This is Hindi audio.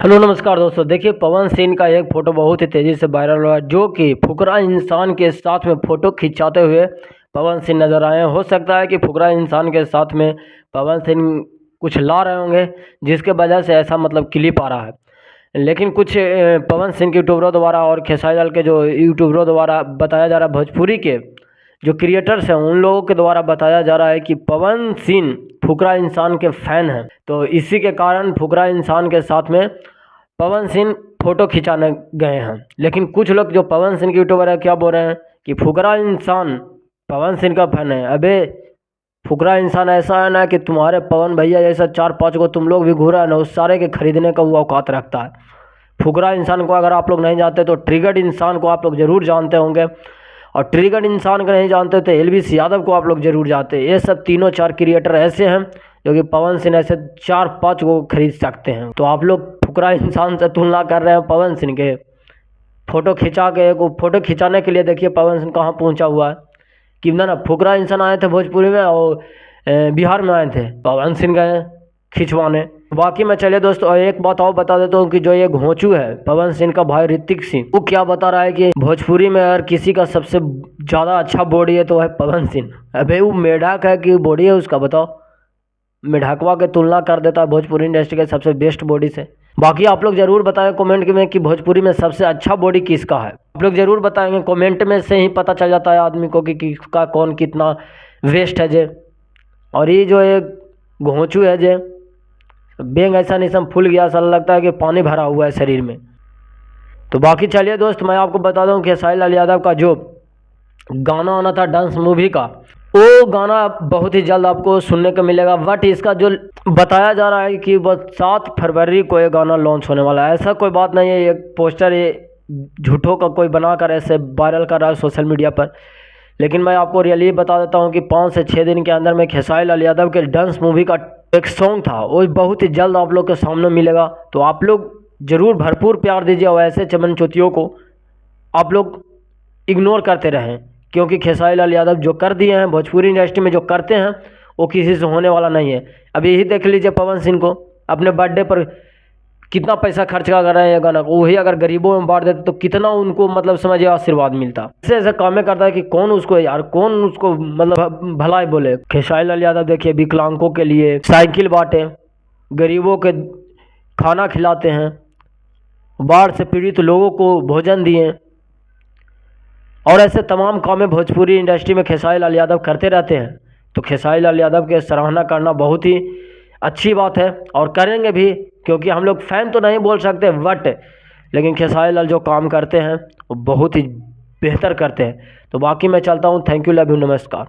हेलो नमस्कार दोस्तों। देखिए, पवन सिंह का एक फ़ोटो बहुत ही तेज़ी से वायरल हुआ है, जो कि फुकरा इंसान के साथ में फ़ोटो खिंचाते हुए पवन सिंह नज़र आए हैं। हो सकता है कि फुकरा इंसान के साथ में पवन सिंह कुछ ला रहे होंगे, जिसके वजह से ऐसा मतलब क्लिप आ रहा है। लेकिन कुछ पवन सिंह के यूट्यूबरों द्वारा और खेसारी लाल के जो यूट्यूबरों द्वारा बताया जा रहा है, भोजपुरी के जो क्रिएटर्स हैं उन लोगों के द्वारा बताया जा रहा है कि पवन सिंह फुकरा इंसान के फ़ैन हैं। तो इसी के कारण फुकरा इंसान के साथ में पवन सिंह फ़ोटो खिंचाने गए हैं। लेकिन कुछ लोग जो पवन सिंह के यूट्यूबर है क्या बोल रहे हैं कि फुकरा इंसान पवन सिंह का फ़ैन है। अबे फुकरा इंसान ऐसा है ना कि तुम्हारे पवन भैया जैसा 4-5 को तुम लोग भी घूरा है ना, उस सारे के खरीदने का वो औकात रखता है। फुकरा इंसान को अगर आप लोग नहीं जानते तो ट्रिगर्ड इंसान को आप लोग ज़रूर जानते होंगे, और ट्रिगर्ड इंसान को नहीं जानते तो एलवीस यादव को आप लोग ज़रूर जानते हैं। ये सब तीनों 4 क्रिएटर ऐसे हैं जो कि पवन सिंह ऐसे 4-5 को खरीद सकते हैं। तो आप लोग फुकरा इंसान से तुलना कर रहे हैं पवन सिंह के। फ़ोटो खिंचा के फ़ोटो खिंचाने के लिए देखिए पवन सिंह कहाँ पहुंचा हुआ है। कि ना फुकरा इंसान आए थे भोजपुरी में और बिहार में आए थे, पवन सिंह गए खिंचवाने। बाकी मैं चलिए दोस्तों एक बात और बता देता हूँ कि जो ये घोंचू है पवन सिंह का भाई ऋतिक सिंह, वो क्या बता रहा है कि भोजपुरी में अगर किसी का सबसे ज़्यादा अच्छा बॉडी है तो है पवन सिंह। अबे वो मेढक है कि बॉडी है उसका, बताओ। मेढकवा के तुलना कर देता है भोजपुरी इंडस्ट्री के सबसे बेस्ट बॉडी से। बाकी आप लोग ज़रूर बताएं कमेंट में कि भोजपुरी में सबसे अच्छा बॉडी किसका है। आप लोग ज़रूर बताएंगे, कमेंट में से ही पता चल जाता है आदमी को कि किसका कौन कितना वेस्ट है जे। और ये जो एक घोंचू है जे बेंग ऐसा नहीं सब फूल गया, ऐसा लगता है कि पानी भरा हुआ है शरीर में। तो बाकी चलिए दोस्त मैं आपको बता दूं कि खेसारी लाल यादव का जो गाना आना था डांस मूवी का, वो गाना बहुत ही जल्द आपको सुनने को मिलेगा। बट इसका जो बताया जा रहा है कि बस 7 फरवरी को ये गाना लॉन्च होने वाला है। ऐसा कोई बात नहीं है, ये पोस्टर ये झूठों का कोई बनाकर ऐसे वायरल कर रहा है सोशल मीडिया पर। लेकिन मैं आपको रियली बता देता हूँ कि 5 से 6 दिन के अंदर में खेसारी लाल यादव के डांस मूवी का एक सॉन्ग था वो बहुत ही जल्द आप लोग के सामने मिलेगा। तो आप लोग ज़रूर भरपूर प्यार दीजिए और ऐसे चमन चुतियों को आप लोग इग्नोर करते रहें, क्योंकि खेसारी लाल यादव जो कर दिए हैं भोजपुरी इंडस्ट्री में, जो करते हैं वो किसी से होने वाला नहीं है। अभी यही देख लीजिए पवन सिंह को अपने बर्थडे पर कितना पैसा खर्च कर रहे हैं ये गाना को, वही अगर गरीबों में बांट देते तो कितना उनको मतलब समझिए आशीर्वाद मिलता। ऐसे ऐसे कामें करता है कि कौन उसको यार कौन उसको मतलब भलाई बोले। खेसारी लाल यादव देखिए विकलांगों के लिए साइकिल बांटे, गरीबों के खाना खिलाते हैं, बाढ़ से पीड़ित लोगों को भोजन दिए, और ऐसे तमाम कामें भोजपुरी इंडस्ट्री में खेसारी लाल यादव करते रहते हैं। तो खेसारी लाल यादव के सराहना करना बहुत ही अच्छी बात है और करेंगे भी, क्योंकि हम लोग फ़ैन तो नहीं बोल सकते बट लेकिन खेसारी लाल जो काम करते हैं वो बहुत ही बेहतर करते हैं। तो बाकी मैं चलता हूँ। थैंक यू, लव यू, नमस्कार।